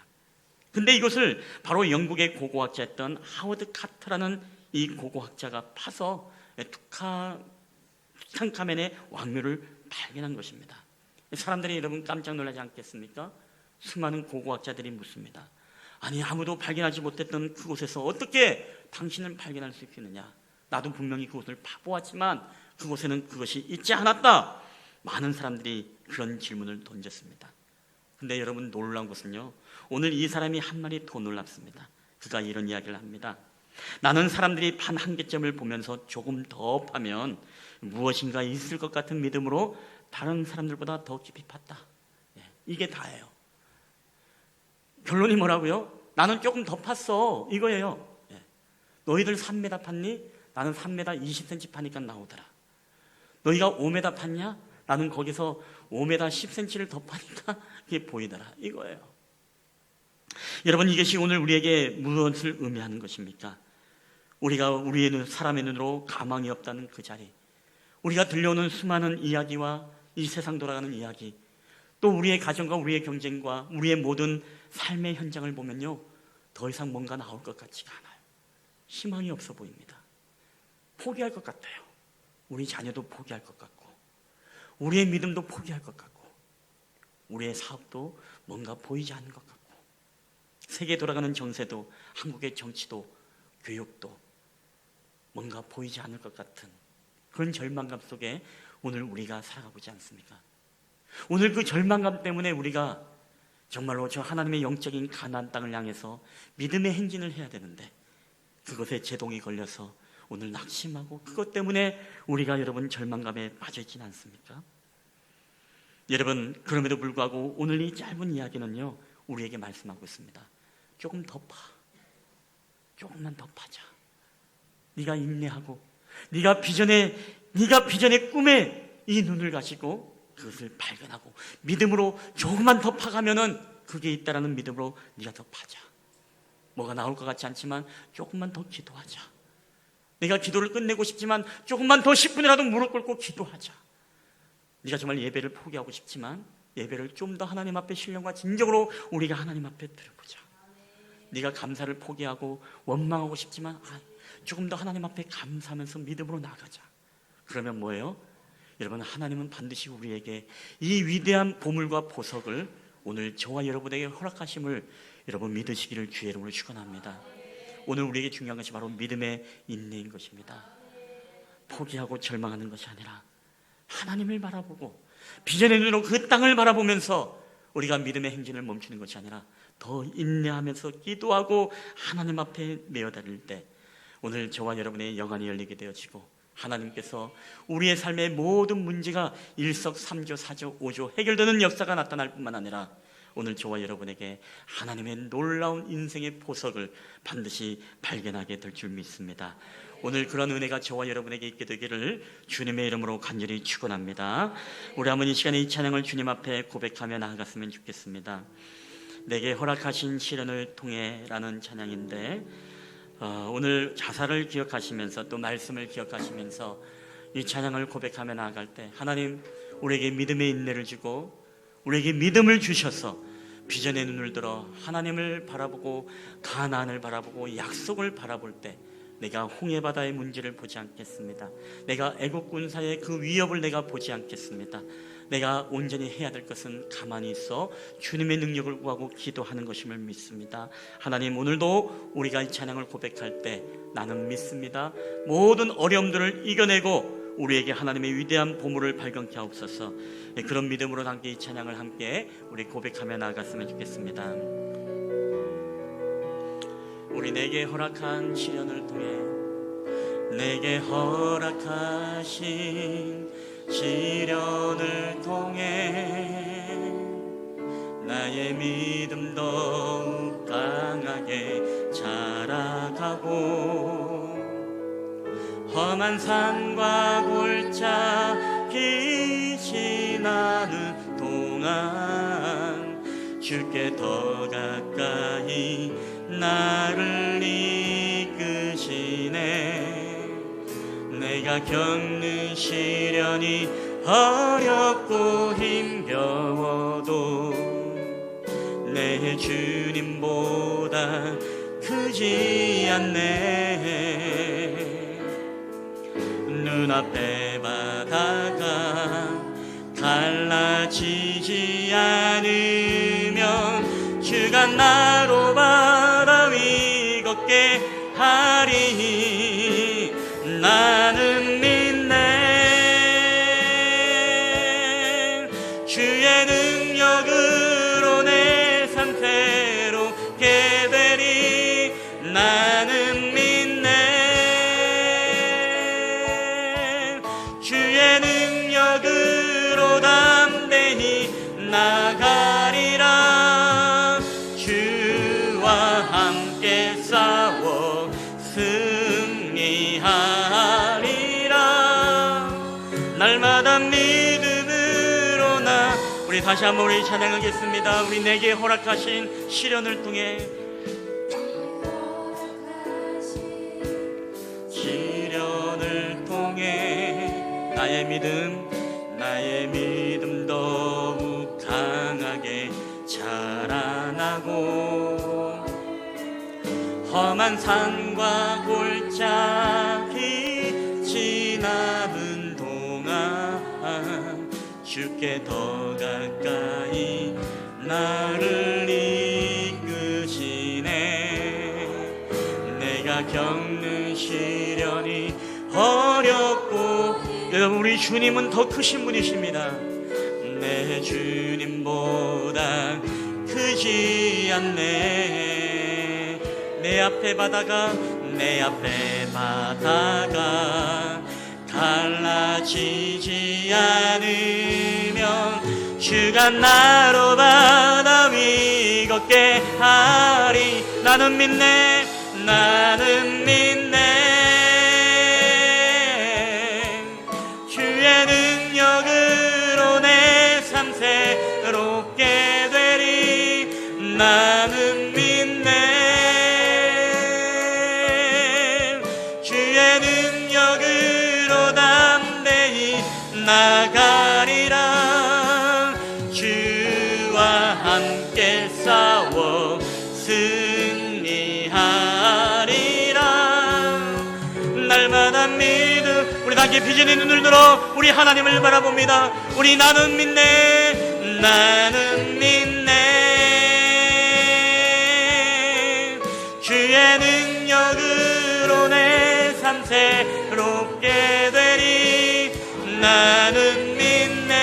근데 이것을 바로 영국의 고고학자였던 하워드 카터라는 이 고고학자가 파서 투탕카멘의 왕묘를 발견한 것입니다. 사람들이 여러분 깜짝 놀라지 않겠습니까? 수많은 고고학자들이 묻습니다. 아니, 아무도 발견하지 못했던 그곳에서 어떻게 당신을 발견할 수 있겠느냐? 나도 분명히 그곳을 파보았지만 그곳에는 그것이 있지 않았다. 많은 사람들이 그런 질문을 던졌습니다. 근데 여러분, 놀라운 것은요, 오늘 이 사람이 한 말이 더 놀랍습니다. 그가 이런 이야기를 합니다. 나는 사람들이 판 한 개점을 보면서 조금 더 파면 무엇인가 있을 것 같은 믿음으로 다른 사람들보다 더 깊이 팠다. 이게 다예요. 결론이 뭐라고요? 나는 조금 더 팠어, 이거예요. 너희들 3m 팠니? 나는 3m 20cm 파니까 나오더라. 너희가 5m 팠냐? 나는 거기서 5m 10cm를 더 파니까 그게 보이더라, 이거예요. 여러분, 이것이 오늘 우리에게 무엇을 의미하는 것입니까? 우리가 우리의 사람의 눈으로 가망이 없다는 그 자리, 우리가 들려오는 수많은 이야기와 이 세상 돌아가는 이야기, 또 우리의 가정과 우리의 경쟁과 우리의 모든 삶의 현장을 보면요, 더 이상 뭔가 나올 것 같지가 않아요. 희망이 없어 보입니다. 포기할 것 같아요. 우리 자녀도 포기할 것 같고, 우리의 믿음도 포기할 것 같고, 우리의 사업도 뭔가 보이지 않는 것 같고, 세계에 돌아가는 정세도, 한국의 정치도, 교육도 뭔가 보이지 않을 것 같은 그런 절망감 속에 오늘 우리가 살아가고 있지 않습니까? 오늘 그 절망감 때문에 우리가 정말로 저 하나님의 영적인 가나안 땅을 향해서 믿음의 행진을 해야 되는데, 그것에 제동이 걸려서 오늘 낙심하고, 그것 때문에 우리가 여러분 절망감에 빠져 있지는 않습니까? 여러분, 그럼에도 불구하고 오늘 이 짧은 이야기는요, 우리에게 말씀하고 있습니다. 조금 더 파, 조금만 더 파자. 네가 인내하고 네가 비전의 꿈에 이 눈을 가지고 그것을 발견하고 믿음으로 조금만 더 파가면은 그게 있다라는 믿음으로 네가 더 파자. 뭐가 나올 것 같지 않지만 조금만 더 기도하자. 내가 기도를 끝내고 싶지만 조금만 더 10분이라도 무릎 꿇고 기도하자. 네가 정말 예배를 포기하고 싶지만 예배를 좀 더 하나님 앞에 신령과 진정으로 우리가 하나님 앞에 드려보자. 네가 감사를 포기하고 원망하고 싶지만 조금 더 하나님 앞에 감사하면서 믿음으로 나가자. 그러면 뭐예요? 여러분, 하나님은 반드시 우리에게 이 위대한 보물과 보석을 오늘 저와 여러분에게 허락하심을 여러분 믿으시기를 주의 이름으로 축원합니다. 오늘 우리에게 중요한 것이 바로 믿음의 인내인 것입니다. 포기하고 절망하는 것이 아니라 하나님을 바라보고 비전의 눈으로 그 땅을 바라보면서 우리가 믿음의 행진을 멈추는 것이 아니라 더 인내하면서 기도하고 하나님 앞에 메어달릴 때 오늘 저와 여러분의 영안이 열리게 되어지고 하나님께서 우리의 삶의 모든 문제가 일석삼조 사조 오조 해결되는 역사가 나타날 뿐만 아니라 오늘 저와 여러분에게 하나님의 놀라운 인생의 보석을 반드시 발견하게 될 줄 믿습니다. 오늘 그런 은혜가 저와 여러분에게 있게 되기를 주님의 이름으로 간절히 축원합니다. 우리 한번 이 시간에 이 찬양을 주님 앞에 고백하며 나아갔으면 좋겠습니다. 내게 허락하신 시련을 통해 라는 찬양인데 오늘 자사를 기억하시면서 또 말씀을 기억하시면서 이 찬양을 고백하며 나아갈 때 하나님 우리에게 믿음의 인내를 주고 우리에게 믿음을 주셔서 비전의 눈을 들어 하나님을 바라보고 가나안을 바라보고 약속을 바라볼 때 내가 홍해바다의 문제를 보지 않겠습니다. 내가 애국 군사의 그 위협을 내가 보지 않겠습니다. 내가 온전히 해야 될 것은 가만히 있어 주님의 능력을 구하고 기도하는 것임을 믿습니다. 하나님, 오늘도 우리가 이 찬양을 고백할 때 나는 믿습니다. 모든 어려움들을 이겨내고 우리에게 하나님의 위대한 보물을 발견케 하옵소서. 그런 믿음으로 함께 이 찬양을 함께 우리 고백하며 나아갔으면 좋겠습니다. 우리 내게 허락한 시련을 통해, 내게 허락하신 시련을 통해 나의 믿음 더욱 강하게 자라가고, 험한 산과 골짜기 지나는 동안 주께 더 가까이 나를 이끄시네. 내가 겪는 시련이 어렵고 힘겨워도 내 주님보다 크지 않네. 눈앞에 바다가 갈라지지 않으면 주가 나로 바다 위 걷게 하리. 나는 믿네. 주의 능력으로 내 삶 새롭게 되리. 나는 믿네. 주의 능력으로 담대히 나가리라. 주와 함께 싸워 승리하리라. 날마다 믿음으로 나. 우리 다시 한번 우리 찬양하겠습니다. 우리 내게 허락하신 시련을 통해, 시련을 통해 나의 믿음 더욱 강하게 자라나고, 험한 산과 골짜기 지나는 동안 주께 더 가까이 나를 이끄시네. 내가 겪는 시련이 어렵고, 여러분, 우리 주님은 더 크신 분이십니다. 내 주님보다 크지 않네. 내 앞에 바다가 갈라지지 않으면 주가 나로 바다 위 걷게 하리. 나는 믿네. 나는 믿네. 주의 능력으로 내 삶 새롭게 되리. 나는 믿네. 주의 능력으로 담대히 나가리라. 주와 함께 싸워 승리하리라. 날마다 믿음. 우리 함께 비전의 눈을 들어 우리 하나님을 바라봅니다. 우리 나는 믿네. 나는 믿네. 주의 능력으로 내 삶 새롭게 되리. 나는 믿네.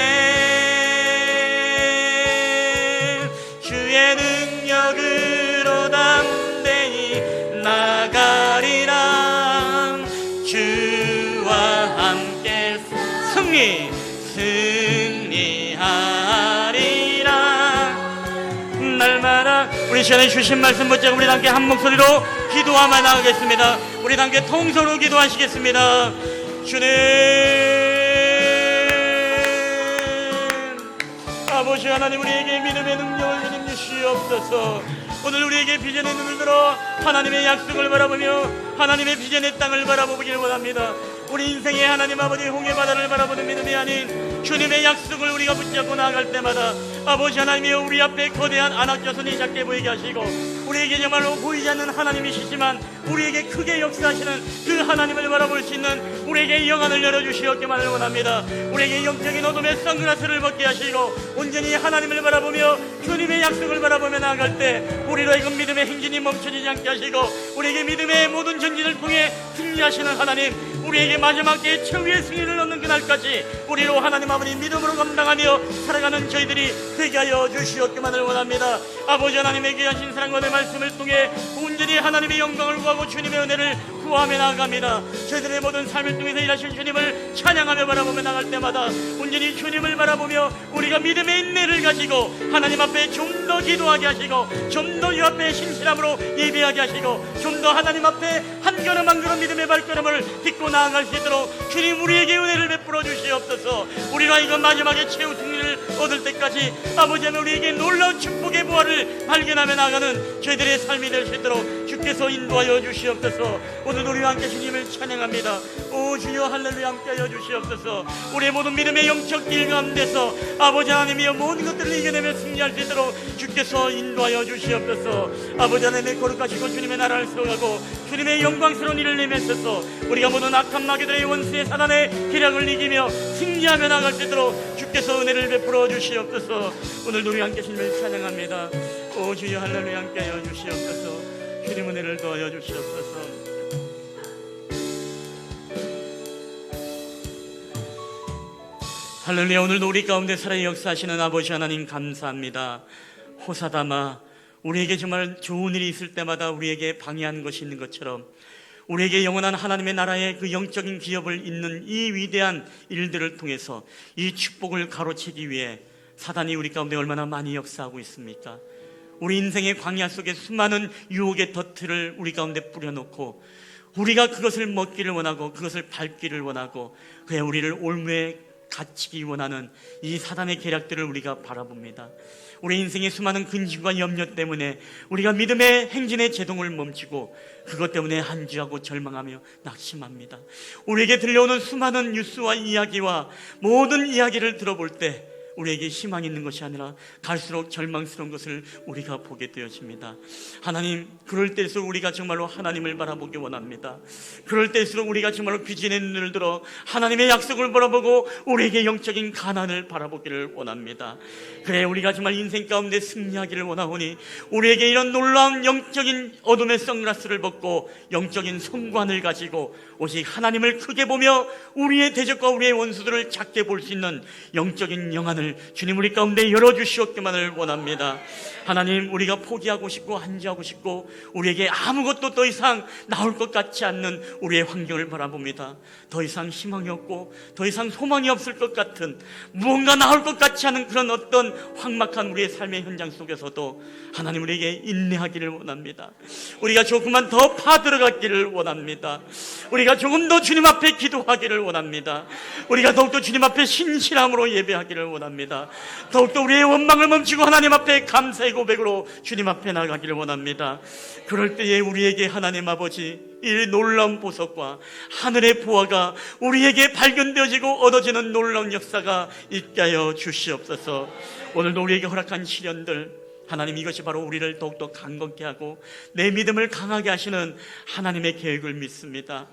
주의 능력으로 담대히 나가리라. 주와 함께 승리하리라. 날마다 우리 시간에 주신 말씀 붙잡고 우리 함께 한 목소리로 기도하며 나가겠습니다. 우리 함께 통성으로 기도하시겠습니다. 주님, 아버지 하나님, 우리에게 믿음의 능력을 주님 주시옵소서. 오늘 우리에게 비전의 눈을 들어 하나님의 약속을 바라보며 하나님의 비전의 땅을 바라보길 원합니다. 우리 인생의 하나님 아버지 홍해바다를 바라보는 믿음이 아닌 주님의 약속을 우리가 붙잡고 나아갈 때마다 아버지 하나님이여, 우리 앞에 거대한 안악자손이 작게 보이게 하시고 우리에게 정말로 보이지 않는 하나님이시지만 우리에게 크게 역사하시는 그 하나님을 바라볼 수 있는 우리에게 영안을 열어주시옵기만을 원합니다. 우리에게 영적인 어둠의 선글라스를 벗게 하시고 온전히 하나님을 바라보며 주님의 약속을 바라보며 나아갈 때 우리로 하여금 믿음의 행진이 멈춰지지 않게 하시고 우리에게 믿음의 모든 전진을 통해 승리하시는 하나님, 우리에게 마지막 때의 최후의 승리를 얻는 그날까지 우리로 하나님 아버지 믿음으로 감당하며 살아가는 저희들이 되게 하여 주시옵기만을 원합니다. 아버지 하나님의 귀하신 사랑과 내 말씀을 통해 온전히 하나님의 영광을 구하고 주님의 은혜를 구하며 나아갑니다. 저희들의 모든 삶을 통해서 일하신 주님을 찬양하며 바라보며 나갈 때마다 온전히 주님을 바라보며 우리가 믿음의 인내를 가지고 하나님 앞에 좀 더 기도하게 하시고 좀 더 주 앞에 신실함으로 예배하게 하시고 좀 더 하나님 앞에 한 걸음 한 걸음 믿음의 발걸음을 딛고 나아갈 수 있도록 주님 우리에게 은혜를 베풀어 주시옵소서. 우리가 하여금 마지막에 최후 승리를 얻을 때까지 아버지 하나님 우리에게 놀라운 축복의 부활을 발견하며 나아가는 저희들의 삶이 될 수 있도록 주께서 인도하여 주시옵소서. 오늘 우리와 함께 주님을 찬양합니다. 오 주여 할렐루야, 함께하여 주시옵소서. 우리의 모든 믿음의 영적 길 가운데서 아버지 하나님이여 모든 것들을 이겨내며 승리할 수 있도록 주께서 인도하여 주시옵소서. 아버지 하나님의 거룩하시고 주님의 나라를 세워가고 주님의 영광스러운 일을 내면서서 우리가 모든 악한 마귀들의 원수의 사단의 계략을 이기며 승리하며 나아갈 수 있도록 주께서 은혜를 베풀어 주시옵소서. 오늘도 우리 함께 주님을 찬양합니다. 오 주여 할렐루야, 함께하여 주시옵소서. 주님 은혜를 더하여 주시옵소서. 할렐루야. 오늘도 우리 가운데 살아 역사하시는 아버지 하나님 감사합니다. 호사다마, 우리에게 정말 좋은 일이 있을 때마다 우리에게 방해하는 것이 있는 것처럼 우리에게 영원한 하나님의 나라의 그 영적인 기업을 잇는 이 위대한 일들을 통해서 이 축복을 가로채기 위해 사단이 우리 가운데 얼마나 많이 역사하고 있습니까? 우리 인생의 광야 속에 수많은 유혹의 덫을 우리 가운데 뿌려놓고 우리가 그것을 먹기를 원하고 그것을 밟기를 원하고 그에 우리를 올무에 갇히기 원하는 이 사단의 계략들을 우리가 바라봅니다. 우리 인생의 수많은 근심과 염려 때문에 우리가 믿음의 행진의 제동을 멈추고 그것 때문에 한주하고 절망하며 낙심합니다. 우리에게 들려오는 수많은 뉴스와 이야기와 모든 이야기를 들어볼 때 우리에게 희망이 있는 것이 아니라 갈수록 절망스러운 것을 우리가 보게 되어집니다. 하나님, 그럴 때일수록 우리가 정말로 하나님을 바라보기 원합니다. 그럴 때일수록 우리가 정말로 귀신의 눈을 들어 하나님의 약속을 바라보고 우리에게 영적인 가난을 바라보기를 원합니다. 그래 우리가 정말 인생 가운데 승리하기를 원하오니 우리에게 이런 놀라운 영적인 어둠의 선글라스를 벗고 영적인 성관을 가지고 오직 하나님을 크게 보며 우리의 대적과 우리의 원수들을 작게 볼 수 있는 영적인 영안을 주님 우리 가운데 열어주시옵기만을 원합니다. 하나님, 우리가 포기하고 싶고 한지하고 싶고 우리에게 아무것도 더 이상 나올 것 같지 않는 우리의 환경을 바라봅니다. 더 이상 희망이 없고 더 이상 소망이 없을 것 같은 무언가 나올 것 같지 않은 그런 어떤 황막한 우리의 삶의 현장 속에서도 하나님 우리에게 인내하기를 원합니다. 우리가 조금만 더 파들어가기를 원합니다. 우리가 조금 더 주님 앞에 기도하기를 원합니다. 우리가 더욱더 주님 앞에 신실함으로 예배하기를 원합니다. 더욱더 우리의 원망을 멈추고 하나님 앞에 감사의 고백으로 주님 앞에 나가기를 원합니다. 그럴 때에 우리에게 하나님 아버지 이 놀라운 보석과 하늘의 보화가 우리에게 발견되어지고 얻어지는 놀라운 역사가 있게 하여 주시옵소서. 오늘도 우리에게 허락한 시련들, 하나님 이것이 바로 우리를 더욱더 강건케 하고 내 믿음을 강하게 하시는 하나님의 계획을 믿습니다.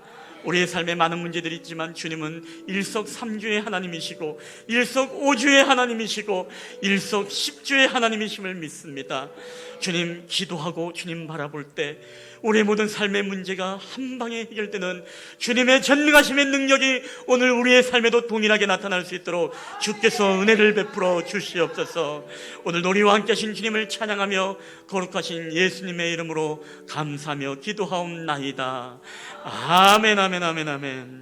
우리의 삶에 많은 문제들이 있지만 주님은 일석삼주의 하나님이시고 일석오주의 하나님이시고 일석십주의 하나님이심을 믿습니다. 주님 기도하고 주님 바라볼 때 우리의 모든 삶의 문제가 한 방에 해결되는 주님의 전능하심의 능력이 오늘 우리의 삶에도 동일하게 나타날 수 있도록 주께서 은혜를 베풀어 주시옵소서. 오늘 우리와 함께 하신 주님을 찬양하며 거룩하신 예수님의 이름으로 감사하며 기도하옵나이다. 아멘, 아멘, 아멘, 아멘.